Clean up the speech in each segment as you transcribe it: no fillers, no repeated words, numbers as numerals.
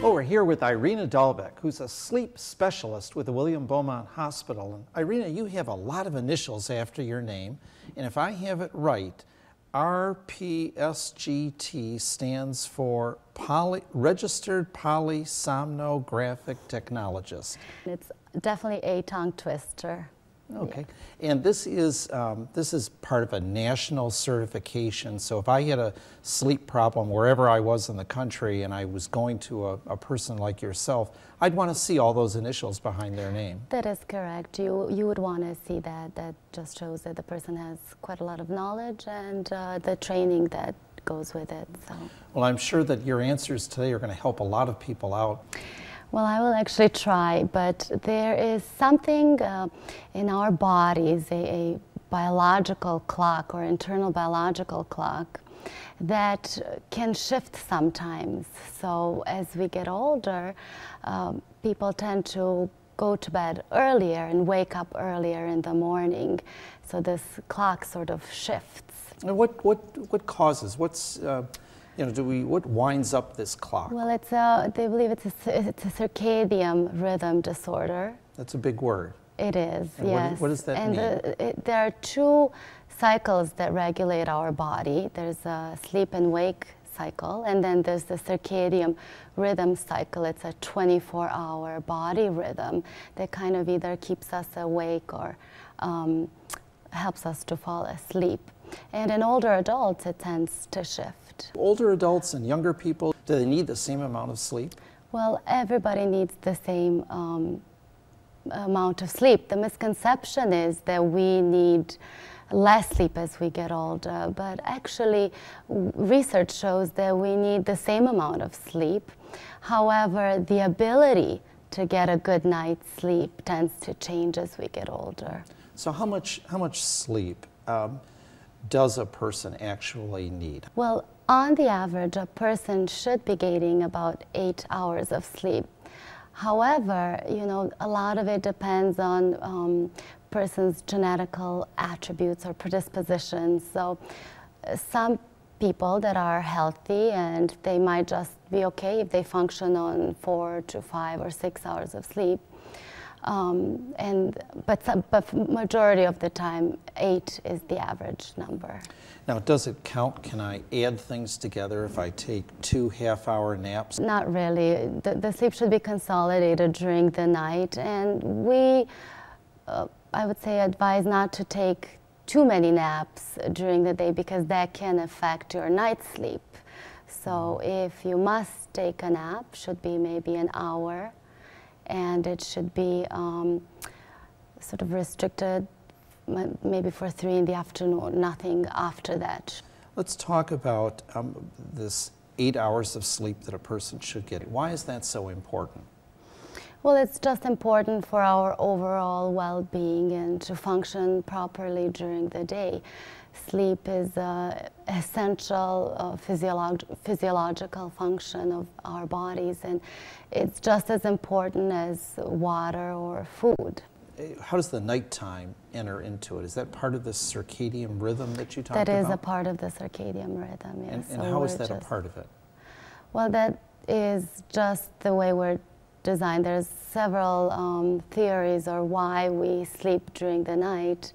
Well, we're here with Irena Dalbec, who's a sleep specialist with the William Beaumont Hospital. And Irena, you have a lot of initials after your name, and if I have it right, RPSGT stands for Registered Polysomnographic Technologist. It's definitely a tongue twister. Okay, and this is part of a national certification. So if I had a sleep problem wherever I was in the country and I was going to a person like yourself, I'd want to see all those initials behind their name. That is correct. You would want to see that. That just shows that the person has quite a lot of knowledge and the training that goes with it. So. Well, I'm sure that your answers today are going to help a lot of people out. Well, I will actually try, but there is something in our bodies, a biological clock or internal biological clock that can shift sometimes. So as we get older, people tend to go to bed earlier and wake up earlier in the morning. So this clock sort of shifts. And what causes? What winds up this clock? Well, they believe it's a circadian rhythm disorder. That's a big word. It is, and yes. What does that mean? There are two cycles that regulate our body. There's a sleep and wake cycle, and then there's the circadian rhythm cycle. It's a 24-hour body rhythm that kind of either keeps us awake or helps us to fall asleep. And in older adults, it tends to shift. Older adults and younger people, do they need the same amount of sleep? Well, everybody needs the same amount of sleep. The misconception is that we need less sleep as we get older, but actually research shows that we need the same amount of sleep. However, the ability to get a good night's sleep tends to change as we get older. So how much sleep does a person actually need? Well, on the average, a person should be getting about 8 hours of sleep. However, a lot of it depends on person's genetical attributes or predispositions. So some people that are healthy and they might just be okay if they function on 4 to 5 or 6 hours of sleep. But majority of the time, 8 is the average number. Now, does it count? Can I add things together if I take 2 half-hour naps? Not really. The sleep should be consolidated during the night, and we, I would say, advise not to take too many naps during the day because that can affect your night's sleep. So if you must take a nap, should be maybe an hour. And it should be sort of restricted maybe for 3 in the afternoon, nothing after that. Let's talk about this 8 hours of sleep that a person should get. Why is that so important? Well, it's just important for our overall well-being and to function properly during the day. Sleep is an essential physiological function of our bodies, and it's just as important as water or food. How does the nighttime enter into it? Is that part of the circadian rhythm that you talked about? That is a part of the circadian rhythm, yes. And how is that a part of it? Well, that is just the way we're designed. There's several theories or why we sleep during the night.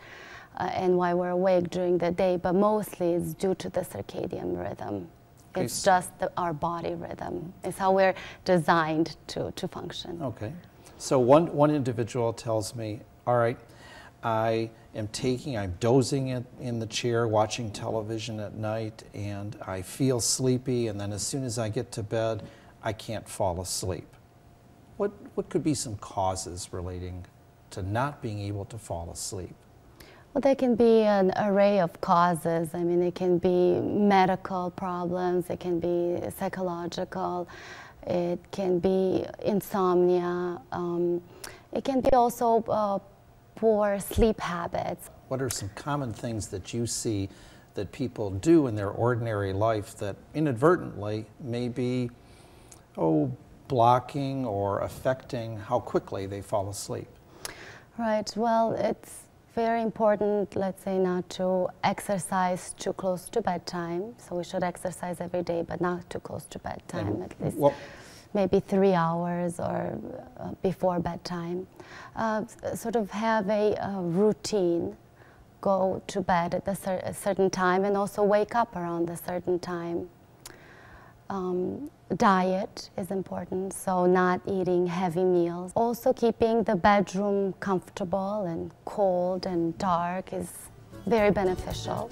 And why we're awake during the day, but mostly it's due to the circadian rhythm. Okay. It's just our body rhythm. It's how we're designed to function. Okay. So one individual tells me, all right, I'm dozing in the chair watching television at night, and I feel sleepy, and then as soon as I get to bed, I can't fall asleep. What could be some causes relating to not being able to fall asleep? Well, there can be an array of causes. I mean, it can be medical problems, it can be psychological, it can be insomnia, it can be also poor sleep habits. What are some common things that you see that people do in their ordinary life that inadvertently may be, blocking or affecting how quickly they fall asleep? Right, well, it's very important, let's say, not to exercise too close to bedtime. So we should exercise every day, but not too close to bedtime, at least. Well, maybe 3 hours or before bedtime. Sort of have a routine. Go to bed at a certain time and also wake up around a certain time. Diet is important, so not eating heavy meals. Also keeping the bedroom comfortable and cold and dark is very beneficial.